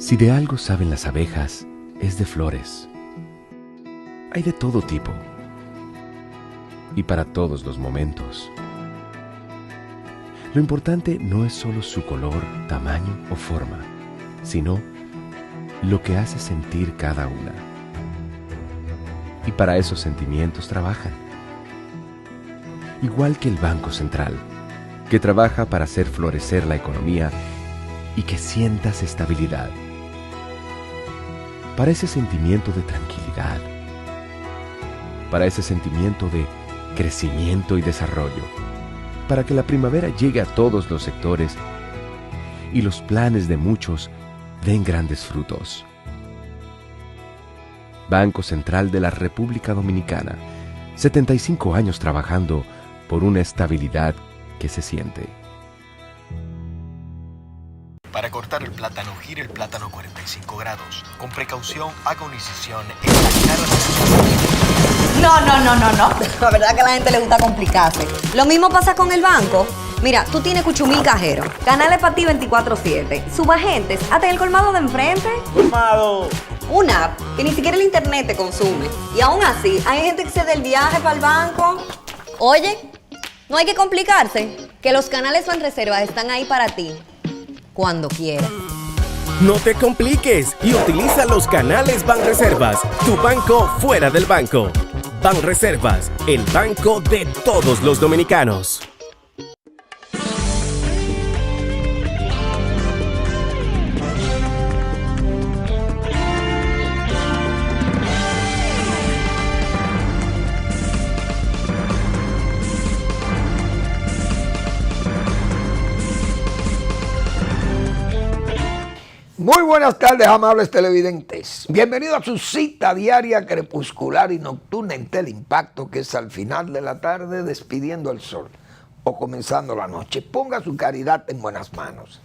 Si de algo saben las abejas, es de flores. Hay de todo tipo y para todos los momentos. Lo importante no es solo su color, tamaño o forma, sino lo que hace sentir cada una. Y para esos sentimientos trabajan. Igual que el Banco Central, que trabaja para hacer florecer la economía y que sientas estabilidad. Para ese sentimiento de tranquilidad. Para ese sentimiento de crecimiento y desarrollo. Para que la primavera llegue a todos los sectores y los planes de muchos den grandes frutos. Banco Central de la República Dominicana, 75 años trabajando por una estabilidad que se siente. Para cortar el plátano, gire el plátano 45 grados. Con precaución, haga una incisión en la cara de... No. La verdad que a la gente le gusta complicarse. Lo mismo pasa con el banco. Mira, tú tienes cuchumil cajeros, canales para ti 24/7, subagentes, hasta en el colmado de enfrente. ¡Colmado! Una app que ni siquiera el internet te consume. Y aún así, hay gente que se da el viaje para el banco. Oye, no hay que complicarse, que los canales Banreservas están ahí para ti, cuando quieras. No te compliques y utiliza los canales Banreservas, tu banco fuera del banco. Banreservas, el banco de todos los dominicanos. Muy buenas tardes, amables televidentes. Bienvenidos a su cita diaria crepuscular y nocturna en Teleimpacto, que es al final de la tarde despidiendo el sol o comenzando la noche. Ponga su caridad en buenas manos.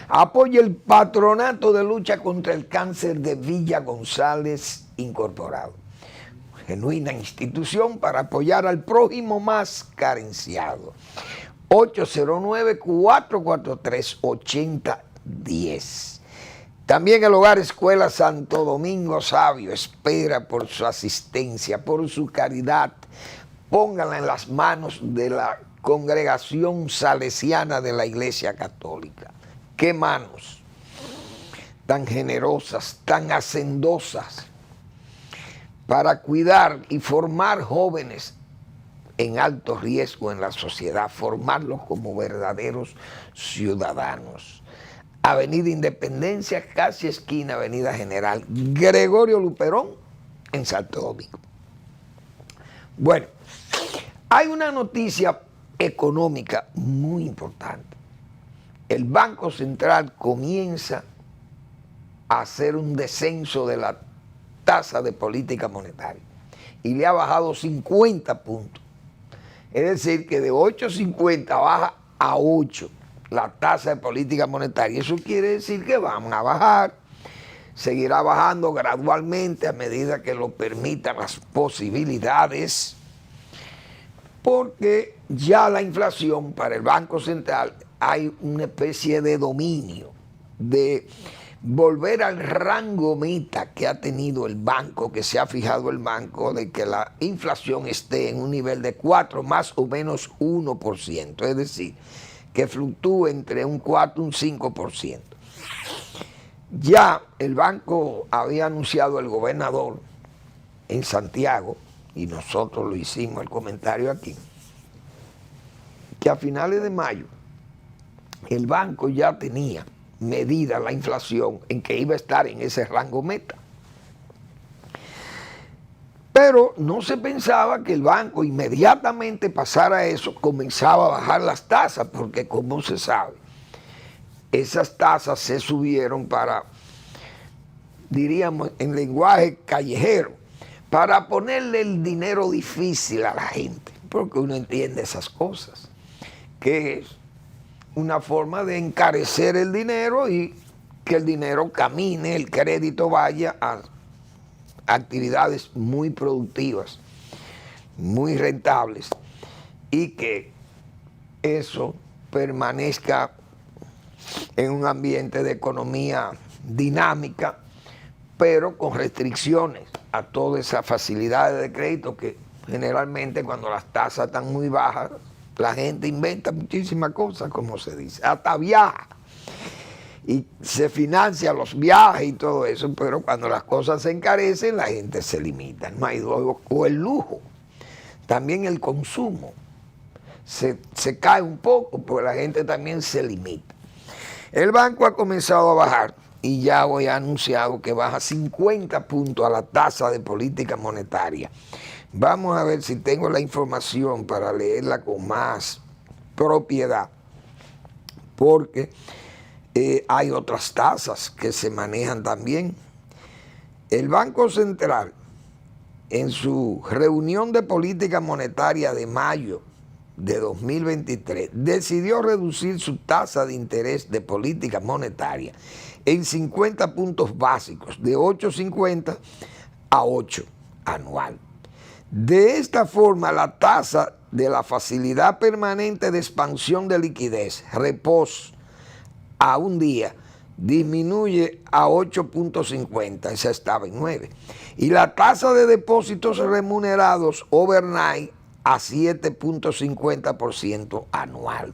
Apoye el Patronato de Lucha contra el Cáncer de Villa González Incorporado. Genuina institución para apoyar al prójimo más carenciado. 809-443-8010. También el Hogar Escuela Santo Domingo Sabio espera por su asistencia, por su caridad. Pónganla en las manos de la congregación salesiana de la Iglesia Católica. ¡Qué manos tan generosas, tan hacendosas para cuidar y formar jóvenes en alto riesgo en la sociedad, formarlos como verdaderos ciudadanos! Avenida Independencia, casi esquina Avenida General Gregorio Luperón, en Santo Domingo. Bueno, hay una noticia económica muy importante. El Banco Central comienza a hacer un descenso de la tasa de política monetaria y le ha bajado 50 puntos. Es decir, que de 8.50 baja a 8. La tasa de política monetaria. Eso quiere decir que van a bajar, seguirá bajando gradualmente a medida que lo permitan las posibilidades, porque ya la inflación para el Banco Central hay una especie de dominio, de volver al rango meta que ha tenido el banco, que se ha fijado el banco, de que la inflación esté en un nivel de 4 más o menos 1%, es decir, que fluctúe entre un 4 y un 5%. Ya el banco había anunciado el gobernador en Santiago, y nosotros lo hicimos el comentario aquí, que a finales de mayo el banco ya tenía medida la inflación en que iba a estar en ese rango meta. Pero no se pensaba que el banco inmediatamente pasara eso, comenzaba a bajar las tasas, porque como se sabe, esas tasas se subieron para, diríamos en lenguaje callejero, para ponerle el dinero difícil a la gente, porque uno entiende esas cosas, que es una forma de encarecer el dinero y que el dinero camine, el crédito vaya a actividades muy productivas, muy rentables, y que eso permanezca en un ambiente de economía dinámica, pero con restricciones a todas esas facilidades de crédito que generalmente cuando las tasas están muy bajas, la gente inventa muchísimas cosas, como se dice, hasta viaja y se financia los viajes y todo eso, pero cuando las cosas se encarecen, la gente se limita, no hay o el lujo, también el consumo se cae un poco, porque la gente también se limita. El banco ha comenzado a bajar y ya hoy ha anunciado que baja 50 puntos a la tasa de política monetaria. Vamos a ver si tengo la información para leerla con más propiedad, porque hay otras tasas que se manejan también. El Banco Central, en su reunión de política monetaria de mayo de 2023, decidió reducir su tasa de interés de política monetaria en 50 puntos básicos, de 8.50 a 8 anual. De esta forma, la tasa de la facilidad permanente de expansión de liquidez, repos, a un día, disminuye a 8.50, esa estaba en 9. Y la tasa de depósitos remunerados overnight a 7.50% anual.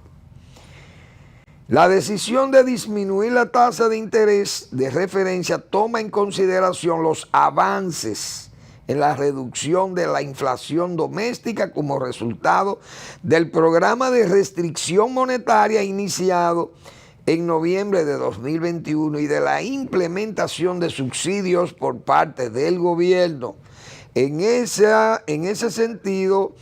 La decisión de disminuir la tasa de interés de referencia toma en consideración los avances en la reducción de la inflación doméstica como resultado del programa de restricción monetaria iniciado en noviembre de 2021 y de la implementación de subsidios por parte del gobierno. En ese sentido,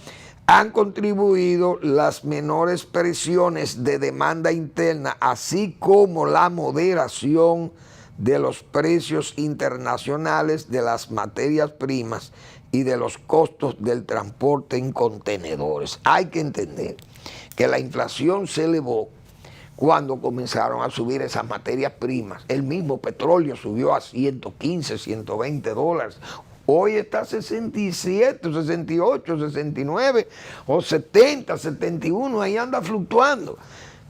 han contribuido las menores presiones de demanda interna, así como la moderación de los precios internacionales de las materias primas y de los costos del transporte en contenedores. Hay que entender que la inflación se elevó cuando comenzaron a subir esas materias primas. El mismo petróleo subió a 115, 120 dólares. Hoy está a 67, 68, 69 o 70, 71, ahí anda fluctuando.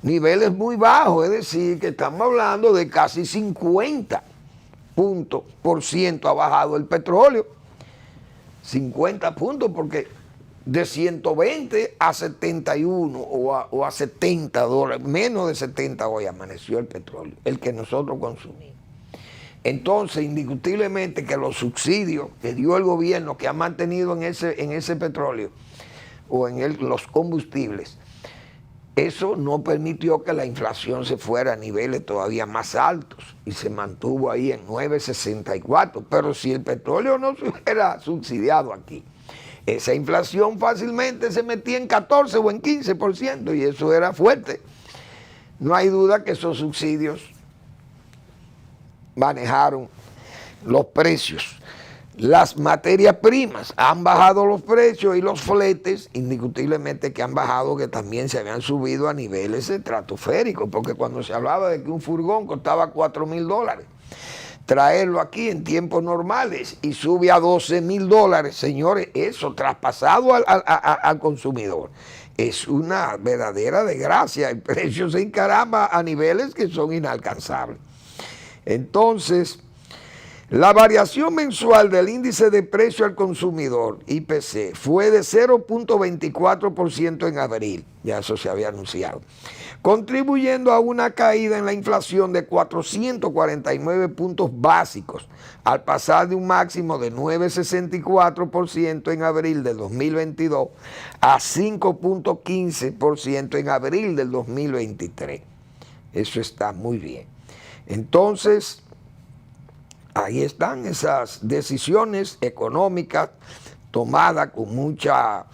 Niveles muy bajos, es decir, que estamos hablando de casi 50 puntos por ciento ha bajado el petróleo. 50 puntos, porque de 120 a 71 o a 70 dólares, menos de 70 hoy amaneció el petróleo, el que nosotros consumimos. Entonces, indiscutiblemente que los subsidios que dio el gobierno, que ha mantenido en ese petróleo o en los combustibles, eso no permitió que la inflación se fuera a niveles todavía más altos y se mantuvo ahí en 9.64. Pero si el petróleo no se hubiera subsidiado aquí, esa inflación fácilmente se metía en 14 o en 15% y eso era fuerte. No hay duda que esos subsidios manejaron los precios. Las materias primas han bajado los precios y los fletes, indiscutiblemente que han bajado, que también se habían subido a niveles estratosféricos, porque cuando se hablaba de que un furgón costaba $4,000, traerlo aquí en tiempos normales y sube a $12,000, señores, eso traspasado al consumidor. Es una verdadera desgracia, el precio se encarama a niveles que son inalcanzables. Entonces, la variación mensual del índice de precio al consumidor, IPC, fue de 0.24% en abril, ya eso se había anunciado, contribuyendo a una caída en la inflación de 449 puntos básicos, al pasar de un máximo de 9.64% en abril del 2022 a 5.15% en abril del 2023. Eso está muy bien. Entonces, ahí están esas decisiones económicas tomadas con mucha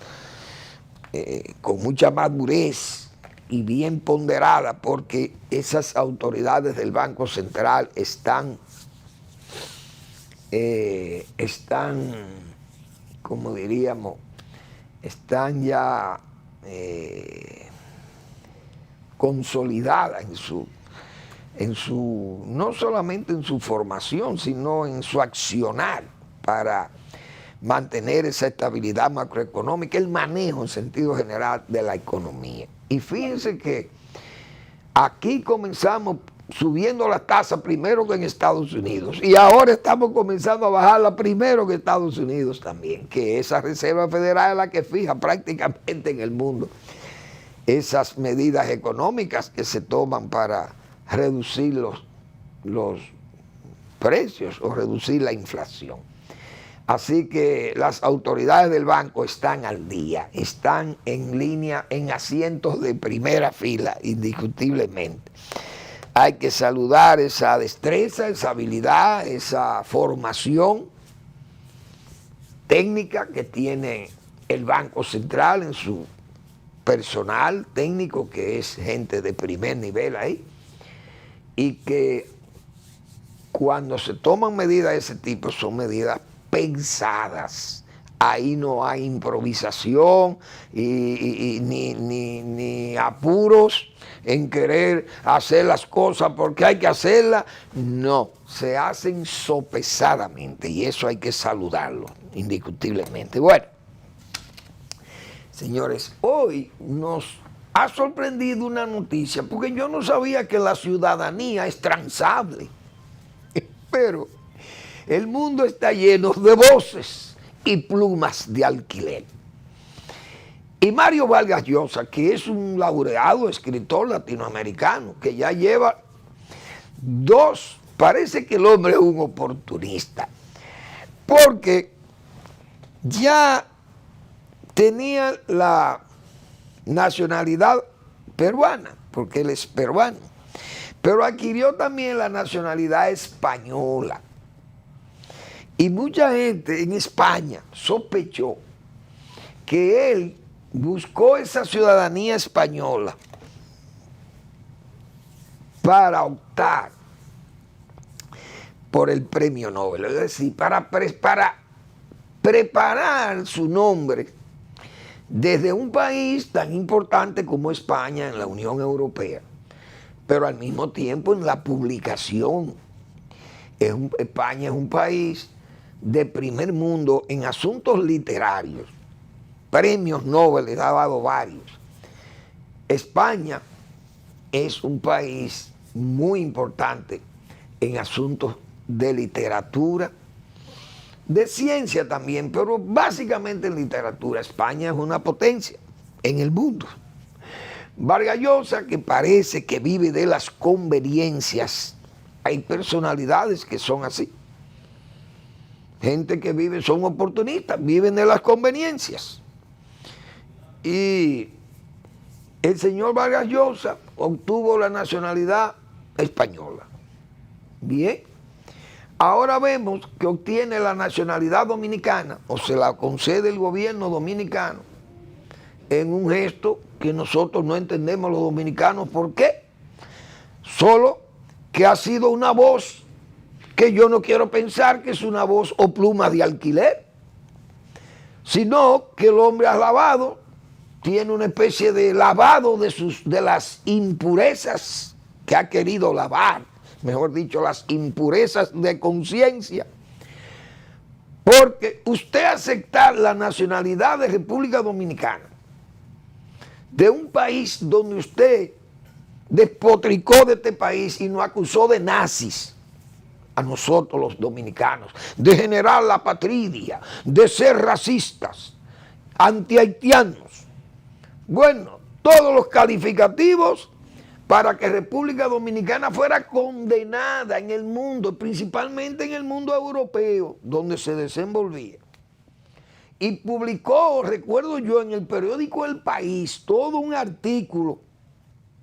madurez y bien ponderada, porque esas autoridades del Banco Central están, como diríamos, están ya consolidadas no solamente en su formación, sino en su accionar para mantener esa estabilidad macroeconómica, el manejo en sentido general de la economía. Y fíjense que aquí comenzamos subiendo las tasas primero que en Estados Unidos. Y ahora estamos comenzando a bajarla primero que Estados Unidos también, que esa Reserva Federal es la que fija prácticamente en el mundo esas medidas económicas que se toman para reducir los precios o reducir la inflación. Así que las autoridades del banco están al día, están en línea, en asientos de primera fila, indiscutiblemente. Hay que saludar esa destreza, esa habilidad, esa formación técnica que tiene el Banco Central en su personal técnico, que es gente de primer nivel ahí, y que cuando se toman medidas de ese tipo son medidas pensadas. Ahí no hay improvisación ni apuros en querer hacer las cosas porque hay que hacerlas. No, se hacen sopesadamente y eso hay que saludarlo, indiscutiblemente. Bueno, señores, hoy nos ha sorprendido una noticia, porque yo no sabía que la ciudadanía es transable, pero el mundo está lleno de voces y plumas de alquiler. Y Mario Vargas Llosa, que es un laureado escritor latinoamericano, que ya lleva parece que el hombre es un oportunista, porque ya tenía la nacionalidad peruana, porque él es peruano, pero adquirió también la nacionalidad española. Y mucha gente en España sospechó que él buscó esa ciudadanía española para optar por el premio Nobel, es decir, para preparar su nombre desde un país tan importante como España en la Unión Europea, pero al mismo tiempo en la publicación. España es un país de primer mundo en asuntos literarios. Premios Nobel le ha dado varios. España es un país muy importante en asuntos de literatura, de ciencia también, pero básicamente en literatura. España es una potencia en el mundo. Vargas Llosa, que parece que vive de las conveniencias. Hay personalidades que son así. Gente que son oportunistas, viven de las conveniencias. Y el señor Vargas Llosa obtuvo la nacionalidad española. Bien. Ahora vemos que obtiene la nacionalidad dominicana, o se la concede el gobierno dominicano, en un gesto que nosotros no entendemos los dominicanos por qué. Solo que ha sido una voz que yo no quiero pensar que es una voz o pluma de alquiler, sino que el hombre ha lavado, tiene una especie de lavado de las impurezas que ha querido lavar, mejor dicho, las impurezas de conciencia, porque usted aceptar la nacionalidad de República Dominicana, de un país donde usted despotricó de este país y nos acusó de nazis, a nosotros los dominicanos, de generar la patria, de ser racistas, antihaitianos, bueno, todos los calificativos para que República Dominicana fuera condenada en el mundo, principalmente en el mundo europeo, donde se desenvolvía. Y publicó, recuerdo yo, en el periódico El País, todo un artículo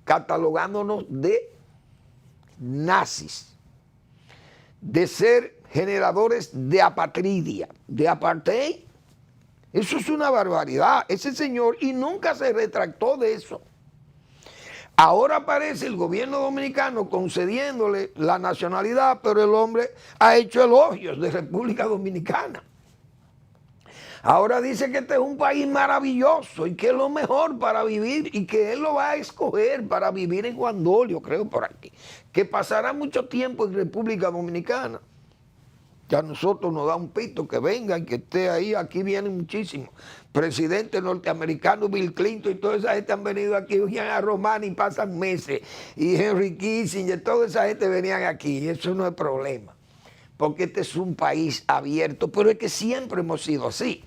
catalogándonos de nazis, de ser generadores de apatridia, de apartheid. Eso es una barbaridad, ese señor, y nunca se retractó de eso. Ahora aparece el gobierno dominicano concediéndole la nacionalidad, pero el hombre ha hecho elogios de República Dominicana. Ahora dice que este es un país maravilloso y que es lo mejor para vivir y que él lo va a escoger para vivir en Juan Dolio, creo por aquí. Que pasará mucho tiempo en República Dominicana. que a nosotros nos da un pito que venga y que esté ahí. Aquí vienen muchísimos. Presidente norteamericano, Bill Clinton y toda esa gente han venido aquí, a Román y pasan meses. Y Henry Kissinger, toda esa gente venían aquí. Y eso no es problema. Porque este es un país abierto, pero es que siempre hemos sido así.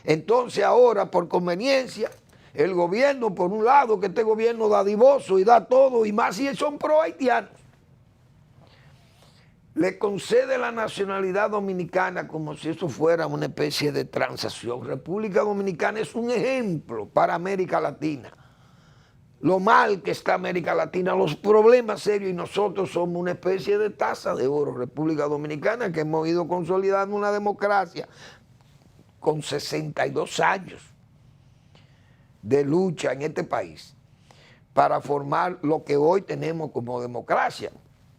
Entonces ahora, por conveniencia, el gobierno, por un lado, que este gobierno dadivoso y da todo, y más si son pro haitianos, le concede la nacionalidad dominicana como si eso fuera una especie de transacción. República Dominicana es un ejemplo para América Latina. Lo mal que está América Latina, los problemas serios, y nosotros somos una especie de taza de oro, República Dominicana, que hemos ido consolidando una democracia con 62 años de lucha en este país para formar lo que hoy tenemos como democracia,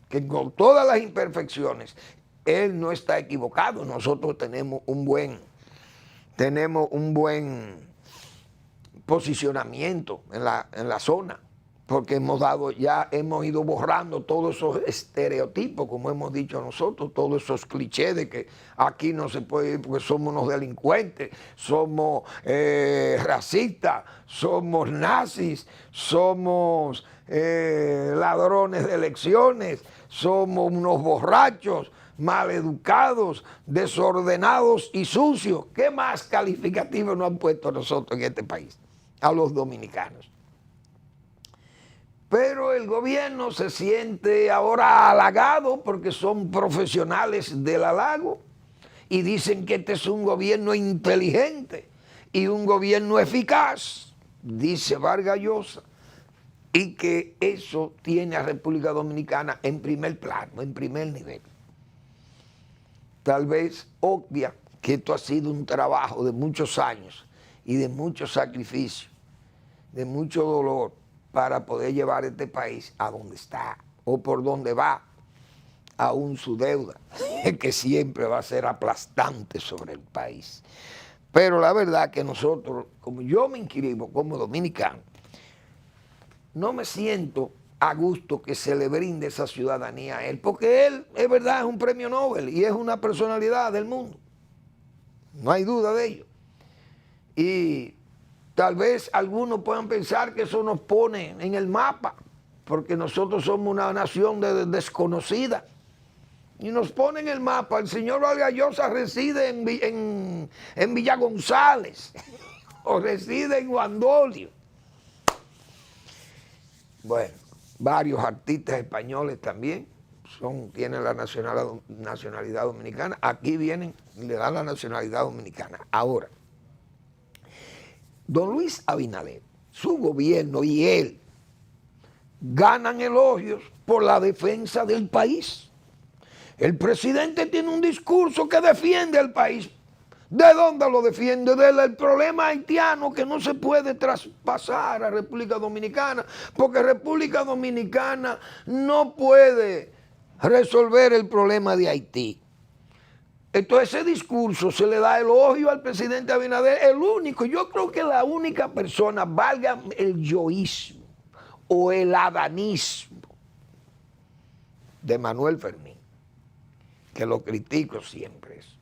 que con todas las imperfecciones, él no está equivocado. Nosotros tenemos un buen posicionamiento en la zona, porque hemos ido borrando todos esos estereotipos, como hemos dicho nosotros, todos esos clichés de que aquí no se puede ir porque somos unos delincuentes, somos racistas, somos nazis, somos ladrones de elecciones, somos unos borrachos, maleducados, desordenados y sucios. ¿Qué más calificativos nos han puesto a nosotros en este país, a los dominicanos? Pero el gobierno se siente ahora halagado porque son profesionales del halago y dicen que este es un gobierno inteligente y un gobierno eficaz, dice Vargas Llosa, y que eso tiene a República Dominicana en primer plano, en primer nivel. Tal vez obvia que esto ha sido un trabajo de muchos años y de mucho sacrificio, de mucho dolor, para poder llevar este país a donde está o por donde va, aún su deuda, que siempre va a ser aplastante sobre el país. Pero la verdad que nosotros, como yo me inscribo como dominicano, no me siento a gusto que se le brinde esa ciudadanía a él, porque él, es verdad, es un premio Nobel y es una personalidad del mundo. No hay duda de ello. Y tal vez algunos puedan pensar que eso nos pone en el mapa, porque nosotros somos una nación desconocida. Y nos pone en el mapa. El señor Vargas Llosa reside en Villa González o reside en Guandolio. Bueno, varios artistas españoles también tienen la nacionalidad dominicana. Aquí vienen y le dan la nacionalidad dominicana. Ahora, don Luis Abinader, su gobierno y él ganan elogios por la defensa del país. El presidente tiene un discurso que defiende al país. ¿De dónde lo defiende? Del problema haitiano, que no se puede traspasar a República Dominicana, porque República Dominicana no puede resolver el problema de Haití. Entonces ese discurso se le da elogio al presidente Abinader, el único, yo creo que la única persona, valga el yoísmo o el adanismo de Manuel Fermín, que lo critico siempre eso.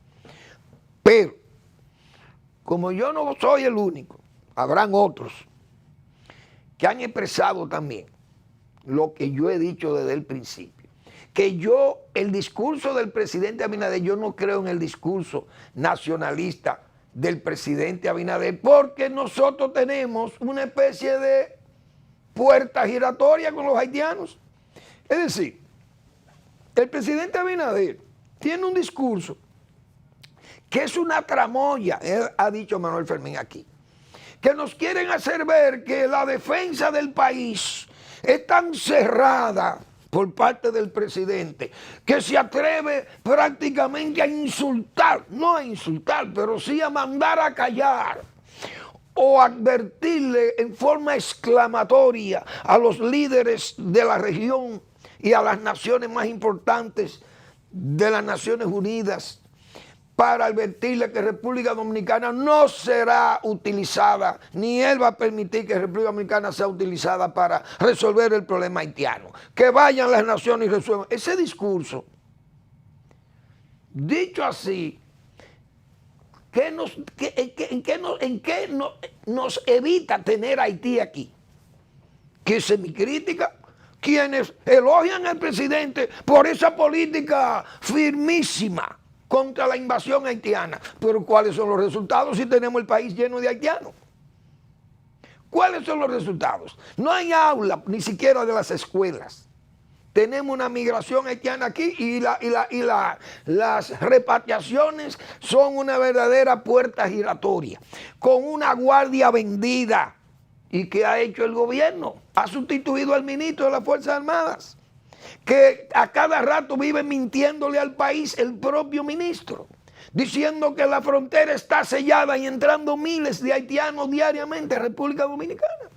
Pero, como yo no soy el único, habrán otros que han expresado también lo que yo he dicho desde el principio. Que el discurso del presidente Abinader, yo no creo en el discurso nacionalista del presidente Abinader, porque nosotros tenemos una especie de puerta giratoria con los haitianos. Es decir, el presidente Abinader tiene un discurso que es una tramoya, ha dicho Manuel Fermín aquí, que nos quieren hacer ver que la defensa del país es tan cerrada por parte del presidente, que se atreve prácticamente a insultar, no a insultar, pero sí a mandar a callar o advertirle en forma exclamatoria a los líderes de la región y a las naciones más importantes de las Naciones Unidas, para advertirle que República Dominicana no será utilizada, ni él va a permitir que República Dominicana sea utilizada para resolver el problema haitiano. Que vayan las naciones y resuelvan. Ese discurso Dicho así, ¿en qué nos evita tener a Haití aquí? Que es semicrítica. Quienes elogian al presidente por esa política firmísima contra la invasión haitiana. Pero ¿cuáles son los resultados si tenemos el país lleno de haitianos? ¿Cuáles son los resultados? No hay aula ni siquiera de las escuelas. Tenemos una migración haitiana aquí y las repatriaciones son una verdadera puerta giratoria, con una guardia vendida. ¿Y qué ha hecho el gobierno? Ha sustituido al ministro de las Fuerzas Armadas, que a cada rato vive mintiéndole al país el propio ministro, diciendo que la frontera está sellada y entrando miles de haitianos diariamente a República Dominicana.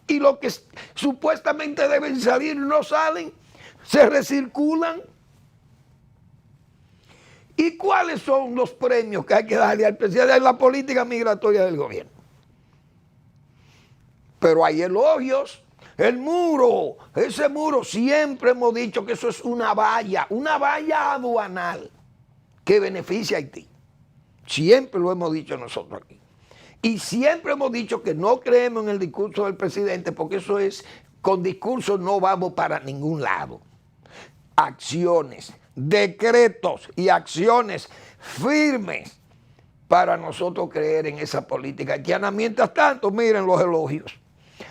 Y los que supuestamente deben salir no salen, se recirculan. ¿Y cuáles son los premios que hay que darle al presidente de la política migratoria del gobierno? Pero hay elogios. El muro, ese muro, siempre hemos dicho que eso es una valla aduanal que beneficia a Haití. Siempre lo hemos dicho nosotros aquí. Y siempre hemos dicho que no creemos en el discurso del presidente, porque eso es, con discursos no vamos para ningún lado. Acciones, decretos y acciones firmes para nosotros creer en esa política haitiana. Mientras tanto, miren los elogios.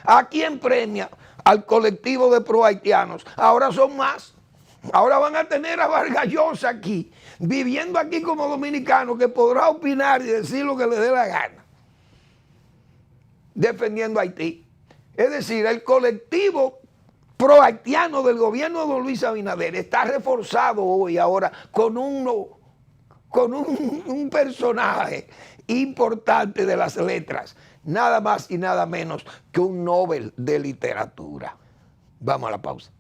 ¿A quién premia? Al colectivo de pro-haitianos. Ahora son más. Ahora van a tener a Vargas Llosa aquí, viviendo aquí como dominicano, que podrá opinar y decir lo que le dé la gana, defendiendo a Haití. Es decir, el colectivo pro-haitiano del gobierno de don Luis Abinader está reforzado hoy ahora con un personaje importante de las letras, nada más y nada menos que un Nobel de literatura. Vamos a la pausa.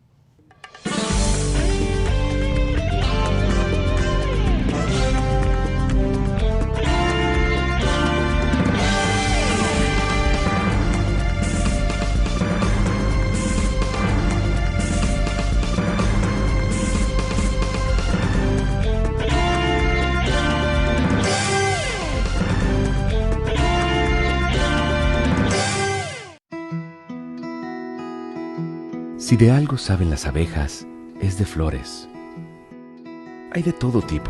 Si de algo saben las abejas, es de flores. Hay de todo tipo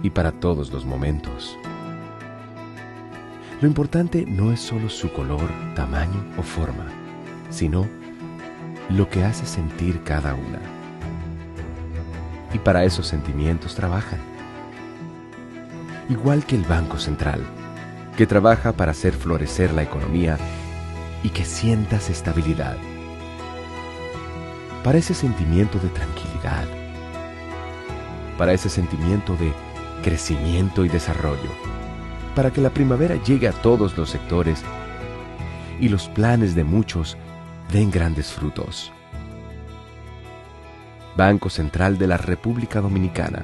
y para todos los momentos. Lo importante no es solo su color, tamaño o forma, sino lo que hace sentir cada una. Y para esos sentimientos trabajan. Igual que el Banco Central, que trabaja para hacer florecer la economía y que sientas estabilidad. Para ese sentimiento de tranquilidad, para ese sentimiento de crecimiento y desarrollo, para que la primavera llegue a todos los sectores y los planes de muchos den grandes frutos. Banco Central de la República Dominicana,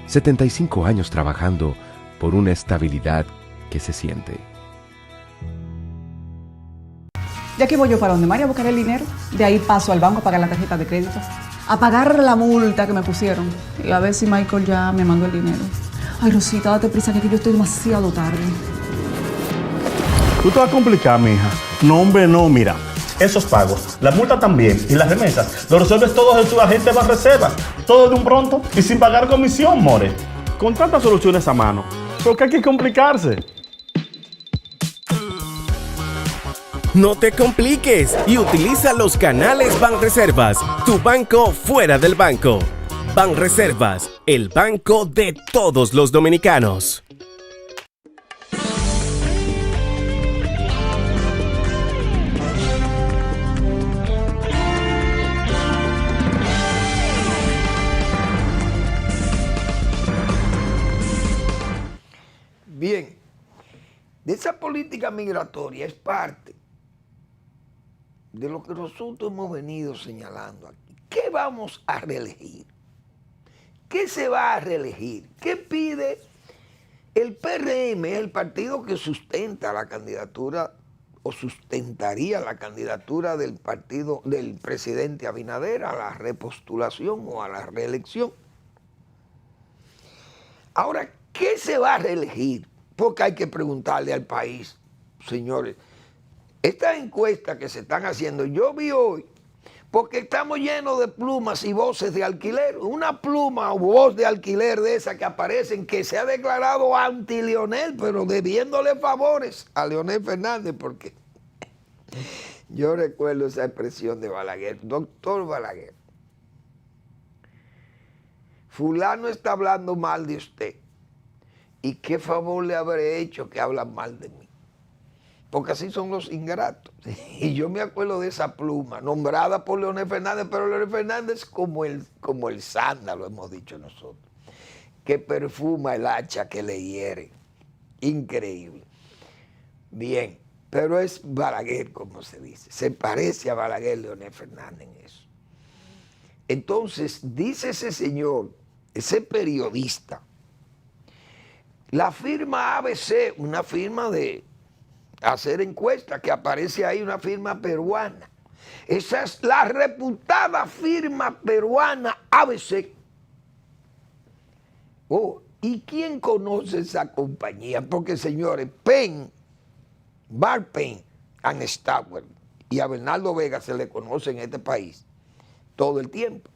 75 años trabajando por una estabilidad que se siente. De aquí voy yo para donde María a buscar el dinero. De ahí paso al banco a pagar la tarjeta de crédito, a pagar la multa que me pusieron y a ver si Michael ya me mandó el dinero. Ay, Rosita, date prisa que aquí yo estoy demasiado tarde. Tú te vas a complicar, mija. No, hombre, no, mira. Esos pagos, la multa también y las remesas, lo resuelves todo en tu agente de Banreservas. Todo de un pronto y sin pagar comisión, more. Con tantas soluciones a mano, ¿por qué hay que complicarse? No te compliques y utiliza los canales Banreservas, tu banco fuera del banco. Banreservas, el banco de todos los dominicanos. Bien, de esa política migratoria es parte de lo que nosotros hemos venido señalando aquí. ¿Qué vamos a reelegir? ¿Qué se va a reelegir? ¿Qué pide el PRM, el partido que sustenta la candidatura o sustentaría la candidatura del partido del presidente Abinader a la repostulación o a la reelección? Ahora, ¿qué se va a reelegir? Porque hay que preguntarle al país, señores. Estas encuestas que se están haciendo, yo vi hoy, porque estamos llenos de plumas y voces de alquiler. Una pluma o voz de alquiler de esas que aparecen, que se ha declarado anti-Leonel, pero debiéndole favores a Leonel Fernández, porque yo recuerdo esa expresión de Balaguer. Doctor Balaguer, fulano está hablando mal de usted. ¿Y qué favor le habré hecho que hablan mal de mí? Porque así son los ingratos. Y yo me acuerdo de esa pluma, nombrada por Leonel Fernández, pero Leonel Fernández como el sándalo, hemos dicho nosotros, que perfuma el hacha que le hiere. Increíble. Bien, pero es Balaguer, como se dice. Se parece a Balaguer Leonel Fernández en eso. Entonces, dice ese señor, ese periodista, la firma ABC, una firma de hacer encuestas, que aparece ahí, una firma peruana. Esa es la reputada firma peruana ABC. Oh, ¿y quién conoce esa compañía? Porque, señores, Bart Penn and Stowell y a Bernardo Vega se le conoce en este país todo el tiempo,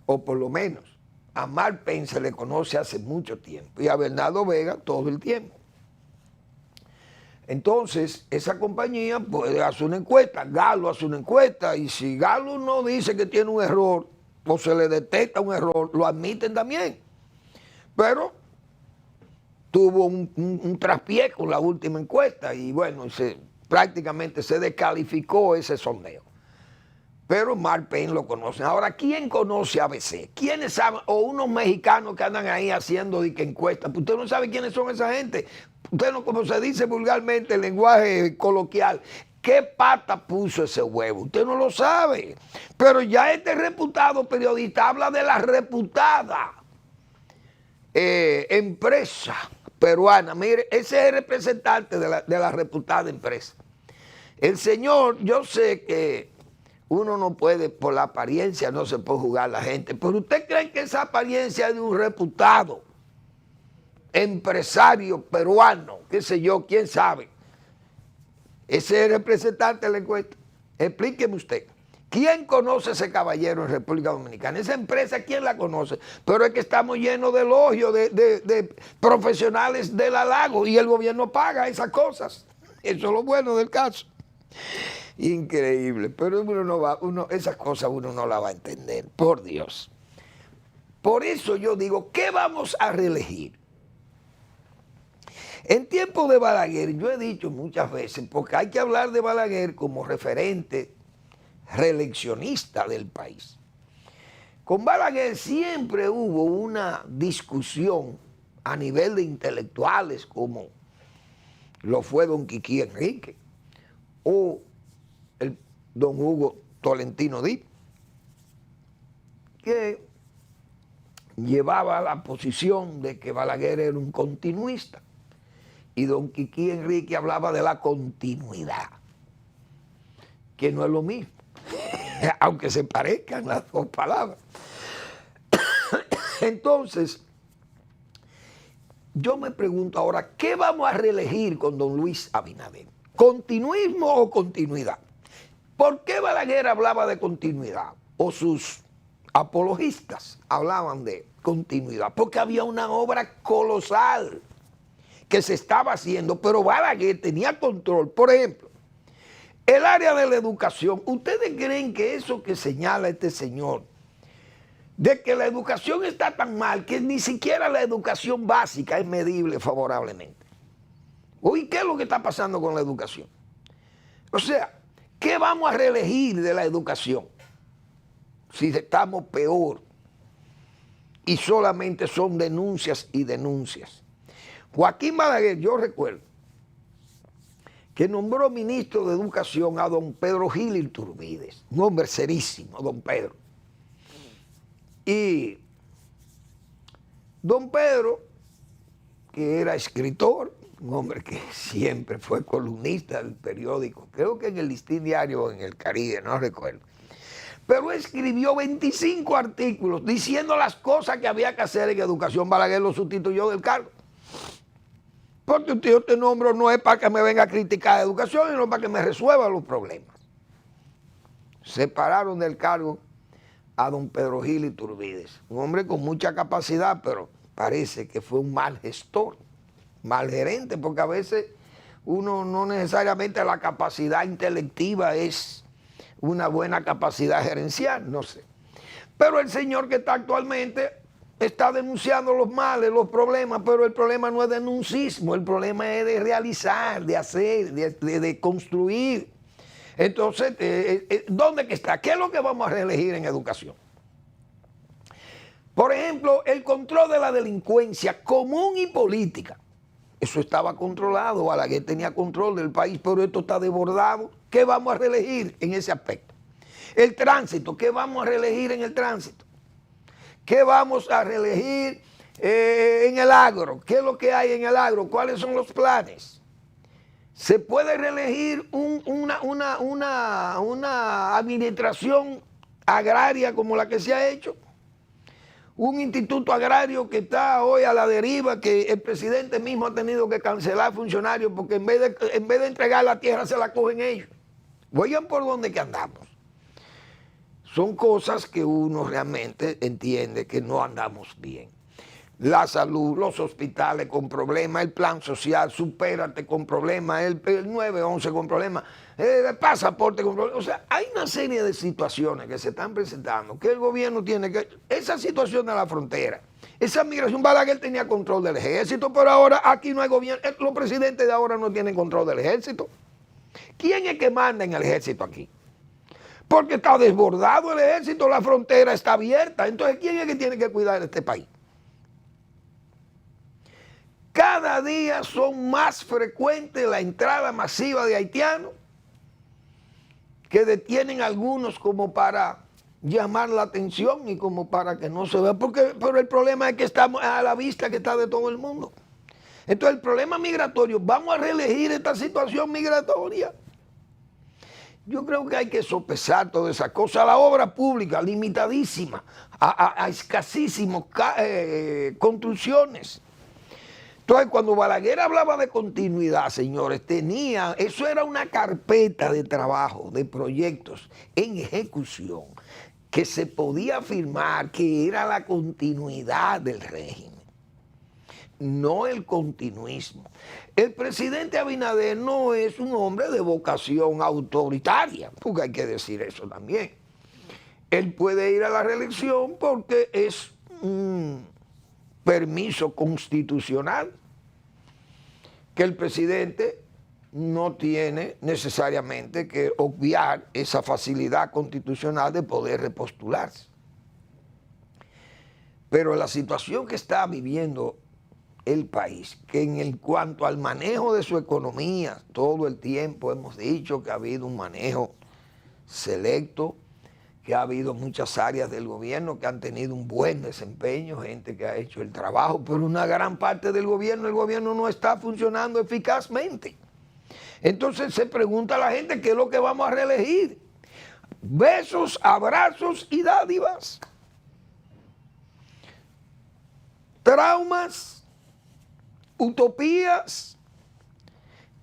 o por lo menos a Mark Penn se le conoce hace mucho tiempo y a Bernardo Vega todo el tiempo. Entonces, esa compañía puede hacer una encuesta, Galo hace una encuesta, y si Galo no dice que tiene un error o se le detecta un error, lo admiten también. Pero tuvo un traspié con la última encuesta y bueno, prácticamente se descalificó ese sondeo. Pero Mark Penn lo conocen. Ahora, ¿quién conoce ABC? ¿Quiénes saben? O unos mexicanos que andan ahí haciendo encuestas. Usted no sabe quiénes son esa gente. Usted no, como se dice vulgarmente, el lenguaje coloquial, ¿qué pata puso ese huevo? Usted no lo sabe. Pero ya este reputado periodista habla de la reputada empresa peruana. Mire, ese es el representante de la reputada empresa. El señor, yo sé que uno no puede, por la apariencia no se puede juzgar a la gente, pero ¿usted cree que esa apariencia es de un reputado empresario peruano, qué sé yo, quién sabe? Ese es el representante de la encuesta. Explíqueme usted. ¿Quién conoce a ese caballero en República Dominicana? Esa empresa, ¿quién la conoce? Pero es que estamos llenos de elogios de profesionales del halago y el gobierno paga esas cosas. Eso es lo bueno del caso. Increíble, pero esas cosas uno no las va a entender, por Dios. Por eso yo digo, ¿qué vamos a reelegir? En tiempo de Balaguer, yo he dicho muchas veces, porque hay que hablar de Balaguer como referente reeleccionista del país. Con Balaguer siempre hubo una discusión a nivel de intelectuales, como lo fue don Quiquí Enrique o el don Hugo Tolentino Díaz, que llevaba la posición de que Balaguer era un continuista y don Quiquí Enrique hablaba de la continuidad, que no es lo mismo, aunque se parezcan las dos palabras. Entonces, yo me pregunto ahora, ¿qué vamos a reelegir con don Luis Abinader? ¿Continuismo o continuidad? ¿Por qué Balaguer hablaba de continuidad? O sus apologistas hablaban de continuidad. Porque había una obra colosal que se estaba haciendo, pero Balaguer tenía control. Por ejemplo, el área de la educación. ¿Ustedes creen que eso que señala este señor, de que la educación está tan mal que ni siquiera la educación básica es medible favorablemente? Uy, ¿qué es lo que está pasando con la educación? O sea, ¿qué vamos a reelegir de la educación si estamos peor y solamente son denuncias y denuncias? Joaquín Balaguer, yo recuerdo que nombró ministro de Educación a don Pedro Gil Iturbides, un hombre serísimo, don Pedro. Y don Pedro, que era escritor, un hombre que siempre fue columnista del periódico, creo que en el Listín Diario o en el Caribe, no recuerdo. pero escribió 25 artículos diciendo las cosas que había que hacer en educación. Balaguer lo sustituyó del cargo. Porque yo te nombro no es para que me venga a criticar educación, sino para que me resuelva los problemas. Separaron del cargo a don Pedro Gil Iturbides, un hombre con mucha capacidad, pero parece que fue un mal gestor, mal gerente, porque a veces uno no necesariamente la capacidad intelectiva es una buena capacidad gerencial, no sé. Pero el señor que está actualmente está denunciando los males, los problemas, pero el problema no es denuncismo, el problema es de realizar, de hacer, de construir. Entonces, ¿dónde que está? ¿Qué es lo que vamos a reelegir en educación? Por ejemplo, el control de la delincuencia común y política. Eso estaba controlado, Balaguer tenía control del país, pero esto está desbordado. ¿Qué vamos a reelegir en ese aspecto? El tránsito, ¿qué vamos a reelegir en el tránsito? ¿Qué vamos a reelegir en el agro? ¿Qué es lo que hay en el agro? ¿Cuáles son los planes? ¿Se puede reelegir una administración agraria como la que se ha hecho? Un instituto agrario que está hoy a la deriva, que el presidente mismo ha tenido que cancelar funcionarios porque en vez de entregar la tierra se la cogen ellos. Oigan por dónde que andamos. Son cosas que uno realmente entiende que no andamos bien. La salud, los hospitales con problemas, el plan social, supérate con problemas, el 911 con problemas, el pasaporte con problemas. O sea, hay una serie de situaciones que se están presentando que el gobierno tiene que... Esa situación de la frontera, esa migración, Balaguer tenía control del ejército, pero ahora aquí no hay gobierno. Los presidentes de ahora no tienen control del ejército. ¿Quién es que manda en el ejército aquí? Porque está desbordado el ejército, la frontera está abierta. Entonces, ¿quién es que tiene que cuidar de este país? Cada día son más frecuentes la entrada masiva de haitianos que detienen a algunos como para llamar la atención y como para que no se vea. Pero el problema es que estamos a la vista que está de todo el mundo. Entonces, el problema migratorio, vamos a reelegir esta situación migratoria. Yo creo que hay que sopesar toda esa cosa. La obra pública, limitadísima, a escasísimas construcciones. Entonces, cuando Balaguer hablaba de continuidad, señores, eso era una carpeta de trabajo, de proyectos en ejecución, que se podía afirmar que era la continuidad del régimen, no el continuismo. El presidente Abinader no es un hombre de vocación autoritaria, porque hay que decir eso también. Él puede ir a la reelección porque es un permiso constitucional que el presidente no tiene necesariamente que obviar esa facilidad constitucional de poder repostularse. Pero la situación que está viviendo el país, que en cuanto al manejo de su economía, todo el tiempo hemos dicho que ha habido un manejo selecto, que ha habido muchas áreas del gobierno que han tenido un buen desempeño, gente que ha hecho el trabajo, pero una gran parte del gobierno, el gobierno no está funcionando eficazmente. Entonces se pregunta a la gente qué es lo que vamos a reelegir. Besos, abrazos y dádivas. Traumas, utopías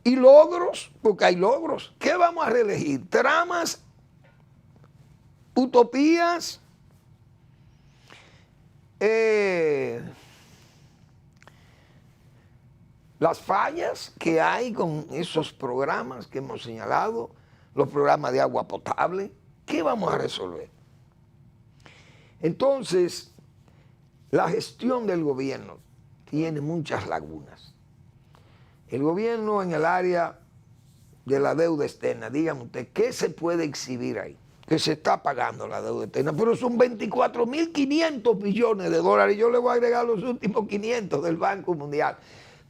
y logros, porque hay logros. ¿Qué vamos a reelegir? Tramas, utopías, las fallas que hay con esos programas que hemos señalado, los programas de agua potable. ¿Qué vamos a resolver? Entonces, la gestión del gobierno tiene muchas lagunas. El gobierno en el área de la deuda externa, dígame usted, ¿qué se puede exhibir ahí? Que se está pagando la deuda externa, pero son 24.500 billones de dólares. Yo le voy a agregar los últimos 500 del Banco Mundial.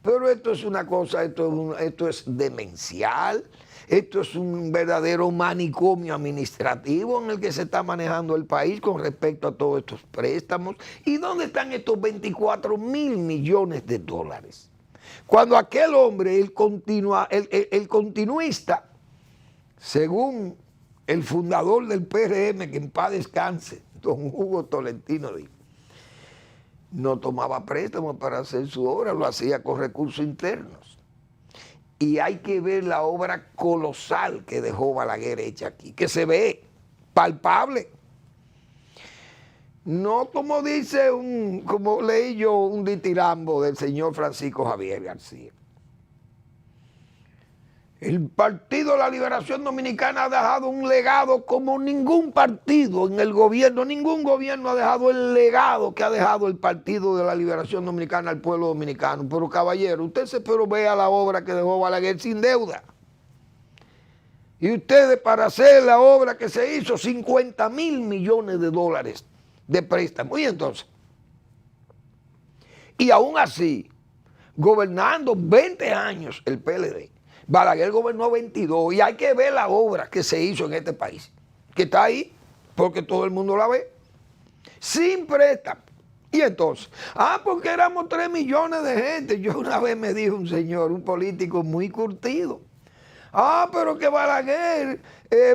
Pero esto es una cosa, esto es demencial, esto es un verdadero manicomio administrativo en el que se está manejando el país con respecto a todos estos préstamos. ¿Y dónde están estos 24.000 millones de dólares? Cuando aquel hombre, el continuista, según el fundador del PRM, que en paz descanse, don Hugo Tolentino Díaz, no tomaba préstamos para hacer su obra, lo hacía con recursos internos. Y hay que ver la obra colosal que dejó Balaguer hecha aquí, que se ve palpable. No como dice como leí yo un ditirambo del señor Francisco Javier García. El Partido de la Liberación Dominicana ha dejado un legado como ningún partido en el gobierno, ningún gobierno ha dejado el legado que ha dejado el Partido de la Liberación Dominicana al pueblo dominicano. Pero caballero, usted se vea la obra que dejó Balaguer sin deuda. Y ustedes para hacer la obra que se hizo, 50.000 millones de dólares de préstamo. Y entonces, y aún así, gobernando 20 años el PLD, Balaguer gobernó 22 y hay que ver la obra que se hizo en este país, que está ahí, porque todo el mundo la ve, sin préstamo. Y entonces, porque éramos 3 millones de gente. Yo una vez me dijo un señor, un político muy curtido, pero que Balaguer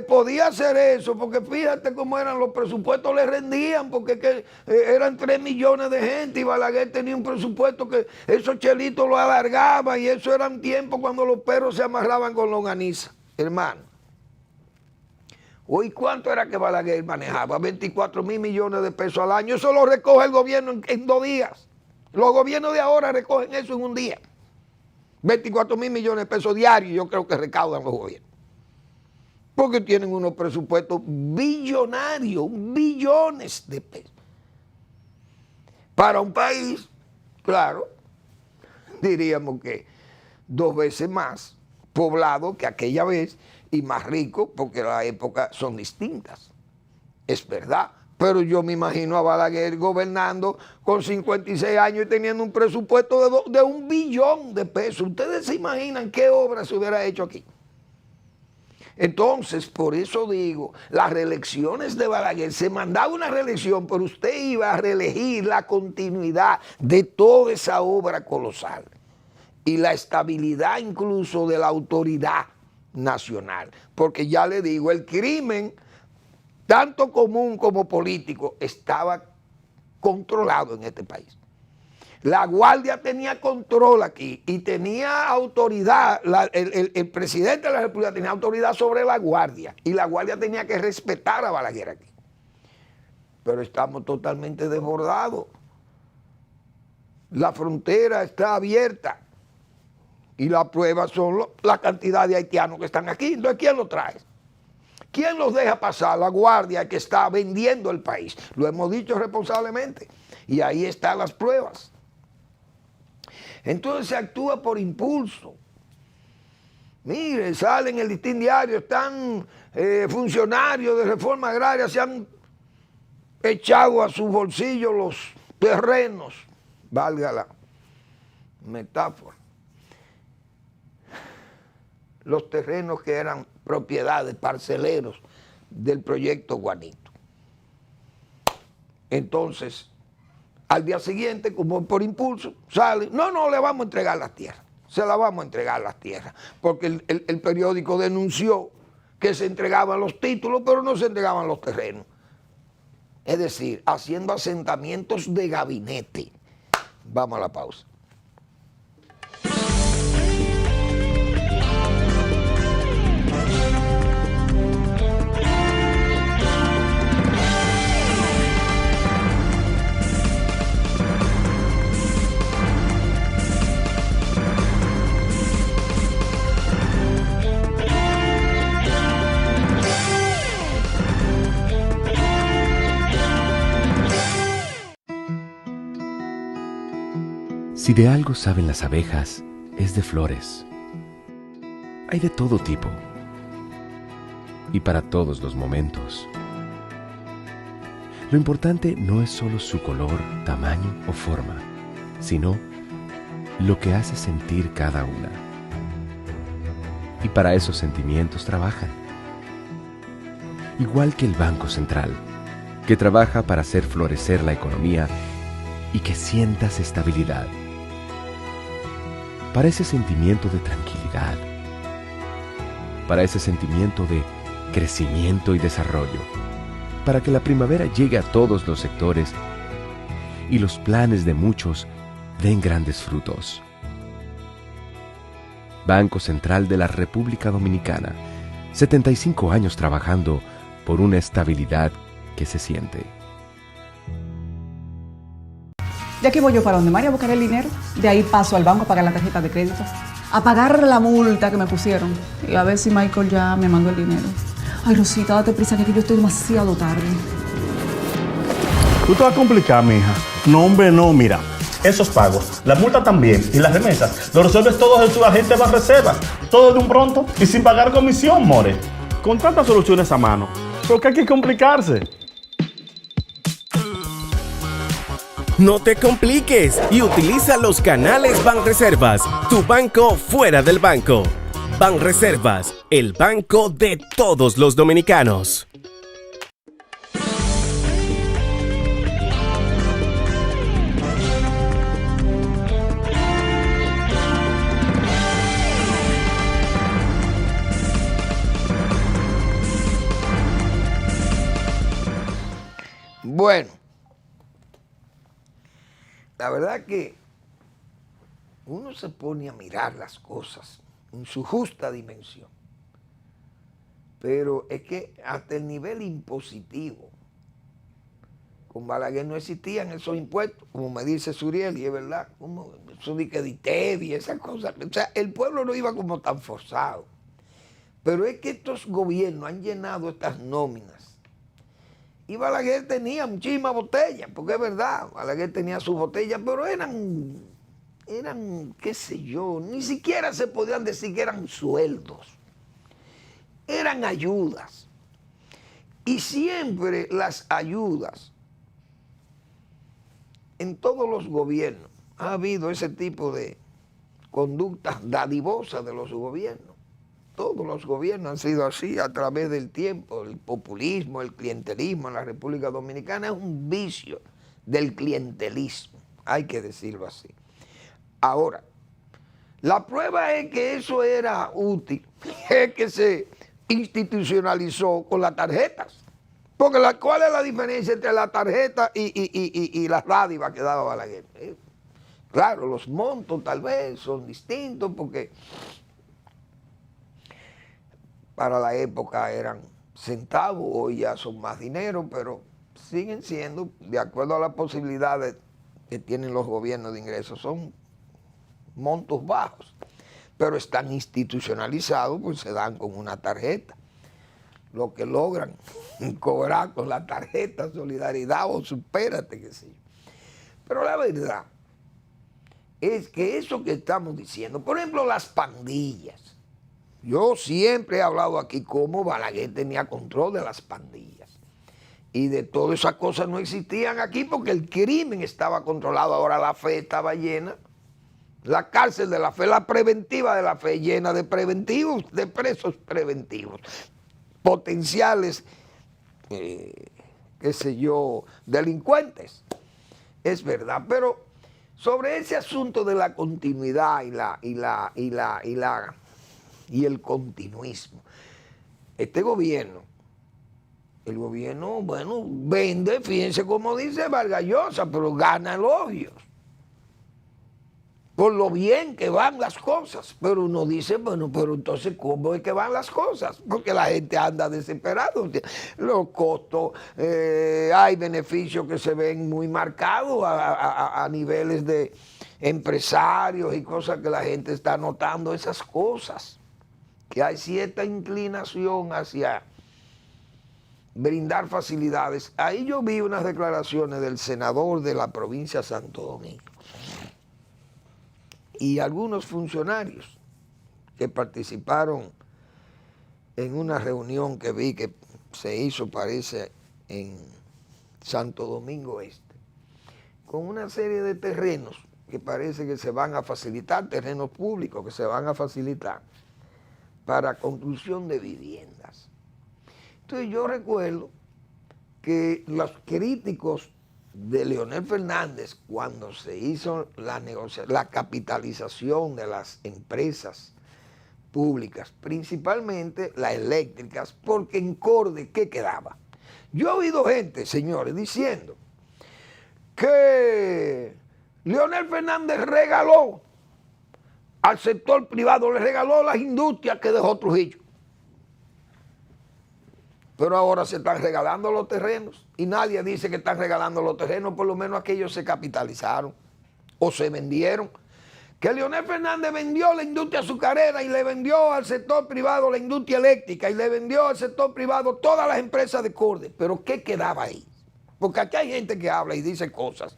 podía hacer eso, porque fíjate cómo eran los presupuestos, le rendían, porque eran 3 millones de gente y Balaguer tenía un presupuesto que esos chelitos lo alargaban y eso eran tiempos cuando los perros se amarraban con longaniza. Hermano, hoy ¿cuánto era que Balaguer manejaba? 24.000 millones de pesos al año. Eso lo recoge el gobierno en 2 días. Los gobiernos de ahora recogen eso en un día. 24.000 millones de pesos diarios yo creo que recaudan los gobiernos. Porque tienen unos presupuestos billonarios, billones de pesos. Para un país, claro, diríamos que 2 veces más poblado que aquella vez y más rico porque las épocas son distintas. Es verdad. Pero yo me imagino a Balaguer gobernando con 56 años y teniendo un presupuesto de 1 billón de pesos. ¿Ustedes se imaginan qué obra se hubiera hecho aquí? Entonces, por eso digo, las reelecciones de Balaguer, se mandaba una reelección, pero usted iba a reelegir la continuidad de toda esa obra colosal y la estabilidad incluso de la autoridad nacional. Porque ya le digo, el crimen tanto común como político, estaba controlado en este país. La Guardia tenía control aquí y tenía autoridad, el presidente de la República tenía autoridad sobre la Guardia y la Guardia tenía que respetar a Balaguer aquí. Pero estamos totalmente desbordados. La frontera está abierta y la prueba son la cantidad de haitianos que están aquí. Entonces, ¿quién los trae? ¿Quién los deja pasar? La Guardia, que está vendiendo el país. Lo hemos dicho responsablemente. Y ahí están las pruebas. Entonces se actúa por impulso. Mire, salen en el Listín Diario, están funcionarios de Reforma Agraria, se han echado a sus bolsillos los terrenos, valga la metáfora, los terrenos que eran propiedades, parceleros del proyecto Juanito. Entonces, al día siguiente, como por impulso, sale, no, le vamos a entregar las tierras, se las vamos a entregar las tierras, porque el periódico denunció que se entregaban los títulos, pero no se entregaban los terrenos. Es decir, haciendo asentamientos de gabinete. Vamos a la pausa. Si de algo saben las abejas, es de flores. Hay de todo tipo y para todos los momentos. Lo importante no es solo su color, tamaño o forma, sino lo que hace sentir cada una. Y para esos sentimientos trabajan. Igual que el Banco Central, que trabaja para hacer florecer la economía y que sientas estabilidad. Para ese sentimiento de tranquilidad, para ese sentimiento de crecimiento y desarrollo, para que la primavera llegue a todos los sectores y los planes de muchos den grandes frutos. Banco Central de la República Dominicana, 75 años trabajando por una estabilidad que se siente. De aquí voy yo para donde María a buscar el dinero. De ahí paso al banco a pagar la tarjeta de crédito. A pagar la multa que me pusieron. Y a ver si Michael ya me mandó el dinero. Ay, Rosita, date prisa que yo estoy demasiado tarde. Tú te vas a complicar, mija. No, hombre, no, mira. Esos pagos, la multa también y las remesas, lo resuelves todos en tu agente de Banreservas. Todo de un pronto y sin pagar comisión, more. Con tantas soluciones a mano. ¿Por qué hay que complicarse? No te compliques y utiliza los canales Banreservas, tu banco fuera del banco. Banreservas, el banco de todos los dominicanos. Bueno, la verdad que uno se pone a mirar las cosas en su justa dimensión, pero es que hasta el nivel impositivo, con Balaguer no existían esos impuestos, como me dice Suriel, y es verdad, como eso de que DITEV y esas cosas, o sea, el pueblo no iba como tan forzado, pero es que estos gobiernos han llenado estas nóminas. Y Balaguer tenía muchísimas botellas, porque es verdad, Balaguer tenía sus botellas, pero eran, qué sé yo, ni siquiera se podían decir que eran sueldos, eran ayudas. Y siempre las ayudas, en todos los gobiernos, ha habido ese tipo de conductas dadivosas de los gobiernos. Todos los gobiernos han sido así a través del tiempo. El populismo, el clientelismo en la República Dominicana es un vicio del clientelismo, hay que decirlo así. Ahora, la prueba es que eso era útil, es que se institucionalizó con las tarjetas. Porque ¿cuál es la diferencia entre la tarjeta y las dádivas que daba Balaguer? Claro, los montos tal vez son distintos porque para la época eran centavos, hoy ya son más dinero, pero siguen siendo, de acuerdo a las posibilidades que tienen los gobiernos de ingresos, son montos bajos, pero están institucionalizados, pues se dan con una tarjeta. Lo que logran cobrar con la tarjeta, solidaridad o supérate, qué sé yo. Pero la verdad es que eso que estamos diciendo, por ejemplo, las pandillas. Yo siempre he hablado aquí cómo Balaguer tenía control de las pandillas. Y de todas esas cosas no existían aquí porque el crimen estaba controlado. Ahora la fe estaba llena. La cárcel de la fe, la preventiva de la fe, llena de preventivos, de presos preventivos. Potenciales, qué sé yo, delincuentes. Es verdad, pero sobre ese asunto de la continuidad y el continuismo. Este gobierno, el gobierno, bueno, vende, fíjense cómo dice Vargas Llosa, pero gana elogios. Por lo bien que van las cosas. Pero uno dice, bueno, pero entonces, ¿cómo es que van las cosas? Porque la gente anda desesperada. Los costos, hay beneficios que se ven muy marcados a niveles de empresarios y cosas que la gente está notando, esas cosas. Que hay cierta inclinación hacia brindar facilidades. Ahí yo vi unas declaraciones del senador de la provincia de Santo Domingo y algunos funcionarios que participaron en una reunión que vi que se hizo, parece, en Santo Domingo Este, con una serie de terrenos que parece que se van a facilitar, terrenos públicos que se van a facilitar para construcción de viviendas. Entonces yo recuerdo que los críticos de Leonel Fernández, cuando se hizo la capitalización de las empresas públicas, principalmente las eléctricas, porque en Corde, ¿qué quedaba? Yo he oído gente, señores, diciendo que Leonel Fernández regaló al sector privado, le regaló las industrias que dejó Trujillo. Pero ahora se están regalando los terrenos y nadie dice que están regalando los terrenos, por lo menos aquellos se capitalizaron o se vendieron. Que Leonel Fernández vendió la industria azucarera y le vendió al sector privado la industria eléctrica y le vendió al sector privado todas las empresas de Corde. Pero ¿qué quedaba ahí? Porque aquí hay gente que habla y dice cosas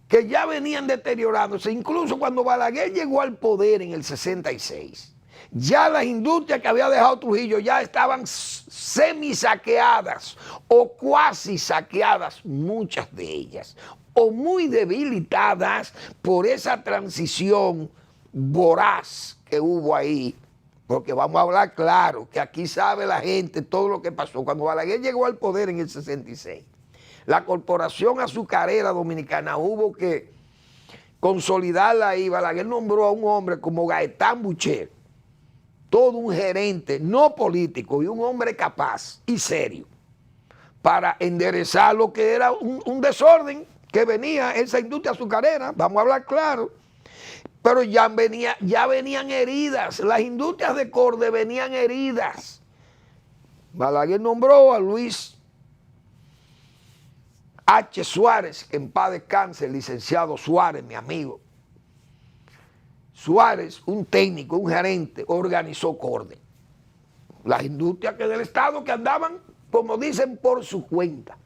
que ya venían deteriorándose. Incluso cuando Balaguer llegó al poder en el 66, ya las industrias que había dejado Trujillo ya estaban semi-saqueadas o cuasi saqueadas, muchas de ellas, o muy debilitadas por esa transición voraz que hubo ahí. Porque vamos a hablar claro, que aquí sabe la gente todo lo que pasó. Cuando Balaguer llegó al poder en el 66, la Corporación Azucarera Dominicana hubo que consolidarla ahí. Balaguer nombró a un hombre como Gaetán Boucher, todo un gerente no político y un hombre capaz y serio, para enderezar lo que era un desorden que venía esa industria azucarera, vamos a hablar claro. Pero ya venían heridas, las industrias de Corde venían heridas. Balaguer nombró a Luis H. Suárez, que en paz descanse, el licenciado Suárez, mi amigo. Suárez, un técnico, un gerente, organizó Corde. Las industrias que del Estado que andaban, como dicen, por su cuenta.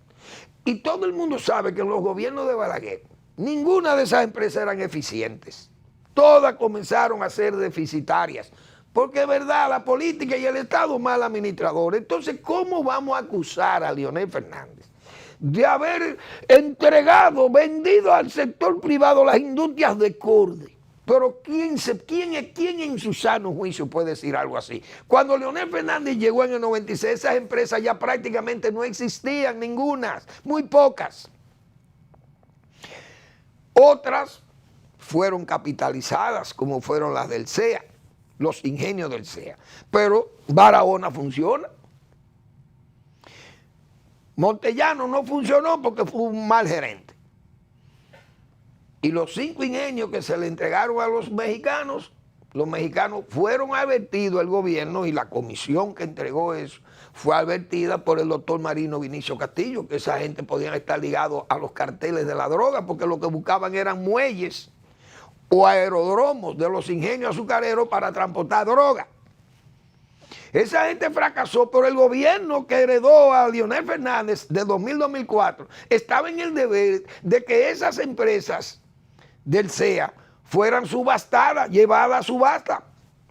Y todo el mundo sabe que en los gobiernos de Balaguer, ninguna de esas empresas eran eficientes. Todas comenzaron a ser deficitarias. Porque es verdad, la política y el Estado mal administrador. Entonces, ¿cómo vamos a acusar a Leonel Fernández de haber vendido al sector privado las industrias de Corde? Pero ¿quién en su sano juicio puede decir algo así? Cuando Leonel Fernández llegó en el 96, esas empresas ya prácticamente no existían, ninguna, muy pocas. Otras fueron capitalizadas, como fueron las del CEA, los ingenios del CEA. Pero Barahona funciona. Montellano no funcionó porque fue un mal gerente. Y los 5 ingenios que se le entregaron a los mexicanos fueron advertidos al gobierno y la comisión que entregó eso fue advertida por el doctor Marino Vinicio Castillo, que esa gente podían estar ligados a los carteles de la droga porque lo que buscaban eran muelles o aeródromos de los ingenios azucareros para transportar droga. Esa gente fracasó, pero el gobierno que heredó a Leonel Fernández de 2000-2004 estaba en el deber de que esas empresas del CEA fueran subastadas, llevadas a subasta,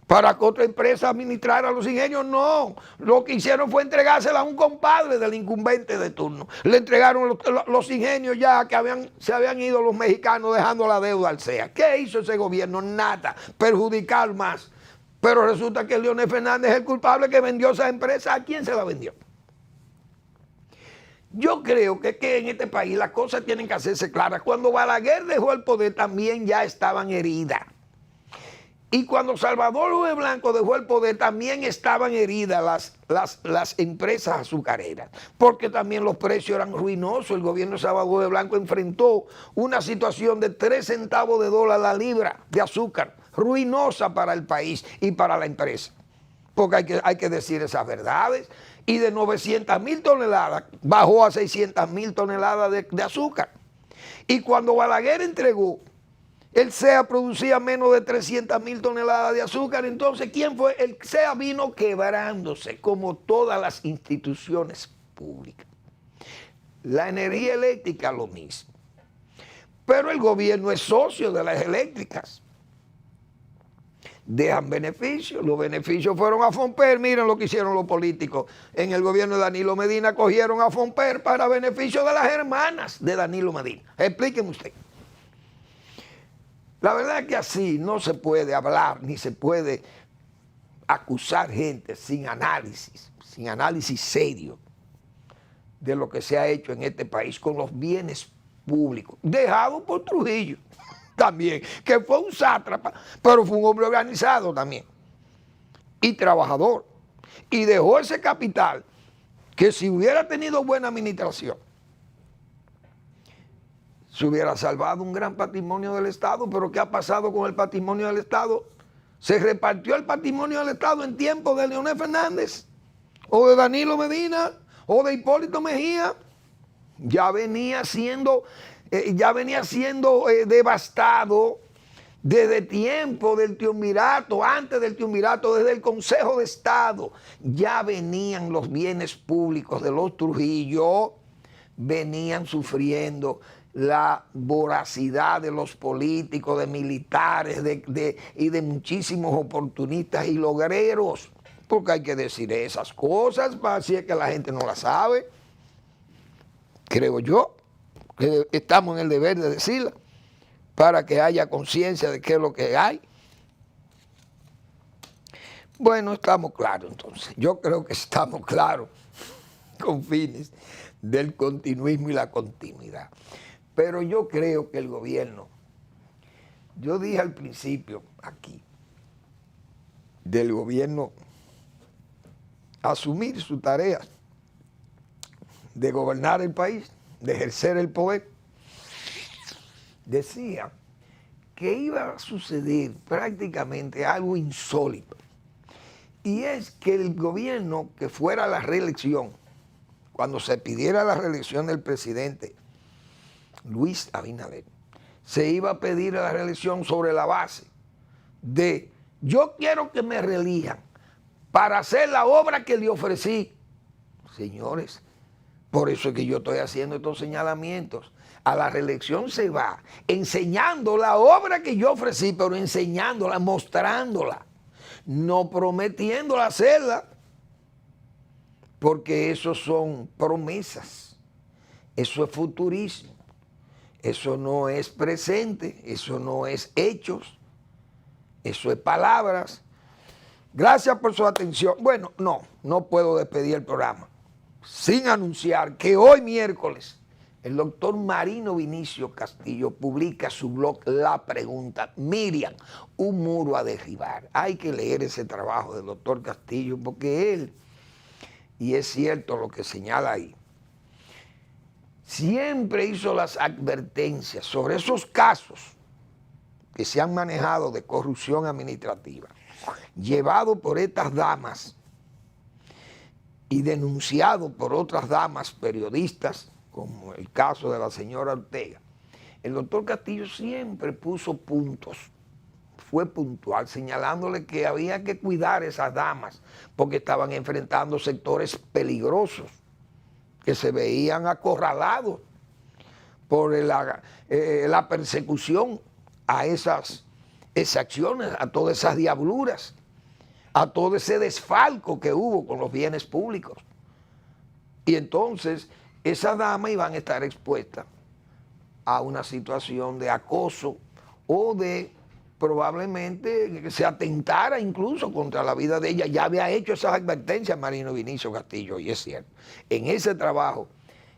para que otra empresa administrara los ingenios. No, lo que hicieron fue entregársela a un compadre del incumbente de turno. Le entregaron los ingenios ya que se habían ido los mexicanos dejando la deuda al CEA. ¿Qué hizo ese gobierno? Nada, perjudicar más. Pero resulta que Leonel Fernández es el culpable que vendió esa empresa. ¿A quién se la vendió? Yo creo que en este país las cosas tienen que hacerse claras. Cuando Balaguer dejó el poder también ya estaban heridas. Y cuando Salvador Luis Blanco dejó el poder también estaban heridas las empresas azucareras. Porque también los precios eran ruinosos. El gobierno de Salvador Luis Blanco enfrentó una situación de 3 centavos de dólar la libra de azúcar. Ruinosa para el país y para la empresa. Porque hay que decir esas verdades. Y de 900.000 toneladas bajó a 600.000 toneladas de azúcar. Y cuando Balaguer entregó, el CEA producía menos de 300.000 toneladas de azúcar. Entonces, ¿quién fue? El CEA vino quebrándose, como todas las instituciones públicas. La energía eléctrica, lo mismo. Pero el gobierno es socio de las eléctricas. Dejan beneficios, los beneficios fueron a Fomper. Miren lo que hicieron los políticos en el gobierno de Danilo Medina, cogieron a Fomper para beneficio de las hermanas de Danilo Medina. Explíqueme usted. La verdad es que así no se puede hablar ni se puede acusar gente sin análisis serio de lo que se ha hecho en este país con los bienes públicos, dejado por Trujillo también, que fue un sátrapa, pero fue un hombre organizado también. y trabajador. Y dejó ese capital que si hubiera tenido buena administración, se hubiera salvado un gran patrimonio del Estado. Pero ¿qué ha pasado con el patrimonio del Estado? Se repartió el patrimonio del Estado en tiempos de Leonel Fernández, o de Danilo Medina, o de Hipólito Mejía. Ya venía siendo devastado desde tiempo del triunvirato, antes del triunvirato, desde el Consejo de Estado. Ya venían los bienes públicos de los Trujillo, venían sufriendo la voracidad de los políticos, de militares y de muchísimos oportunistas y logreros. Porque hay que decir esas cosas, para así es que la gente no las sabe. Creo yo que estamos en el deber de decirla, para que haya conciencia de qué es lo que hay. Bueno, estamos claros entonces. Yo creo que estamos claros con fines del continuismo y la continuidad. Pero yo creo que el gobierno, yo dije al principio aquí, del gobierno asumir su tarea de gobernar el país, de ejercer el poder, decía que iba a suceder prácticamente algo insólito. Y es que el gobierno que fuera a la reelección, cuando se pidiera la reelección del presidente Luis Abinader, se iba a pedir a la reelección sobre la base de: yo quiero que me reelijan para hacer la obra que le ofrecí. Señores, por eso es que yo estoy haciendo estos señalamientos. A la reelección se va enseñando la obra que yo ofrecí, pero enseñándola, mostrándola, no prometiéndola hacerla, porque eso son promesas, eso es futurismo, eso no es presente, eso no es hechos, eso es palabras. Gracias por su atención. Bueno, no puedo despedir el programa sin anunciar que hoy miércoles el doctor Marino Vinicio Castillo publica su blog La Pregunta, Miriam, un muro a derribar. Hay que leer ese trabajo del doctor Castillo porque él, y es cierto lo que señala ahí, siempre hizo las advertencias sobre esos casos que se han manejado de corrupción administrativa, llevado por estas damas y denunciado por otras damas periodistas, como el caso de la señora Ortega. El doctor Castillo siempre puso puntos, fue puntual, señalándole que había que cuidar a esas damas porque estaban enfrentando sectores peligrosos, que se veían acorralados por la persecución a esas exacciones, a todas esas diabluras, a todo ese desfalco que hubo con los bienes públicos. Y entonces esas damas iban a estar expuestas a una situación de acoso o de probablemente que se atentara incluso contra la vida de ella. Ya había hecho esas advertencias Marino Vinicio Castillo, y es cierto. En ese trabajo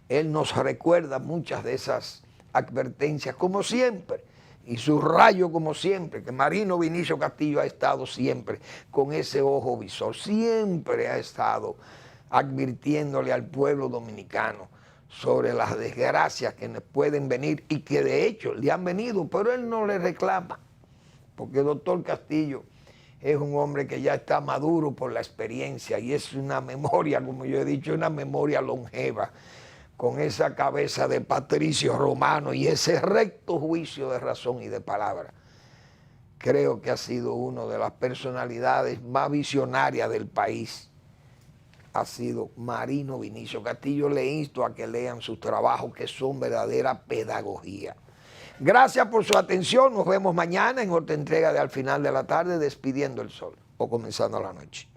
él nos recuerda muchas de esas advertencias, como siempre, y subrayo como siempre que Marino Vinicio Castillo ha estado siempre con ese ojo visor, siempre ha estado advirtiéndole al pueblo dominicano sobre las desgracias que nos pueden venir y que de hecho le han venido, pero él no le reclama, porque el doctor Castillo es un hombre que ya está maduro por la experiencia y es una memoria, como yo he dicho, una memoria longeva, con esa cabeza de Patricio Romano y ese recto juicio de razón y de palabra. Creo que ha sido una de las personalidades más visionarias del país. Ha sido Marino Vinicio Castillo. Le insto a que lean sus trabajos, que son verdadera pedagogía. Gracias por su atención. Nos vemos mañana en otra entrega de Al Final de la Tarde, Despidiendo el Sol o Comenzando la Noche.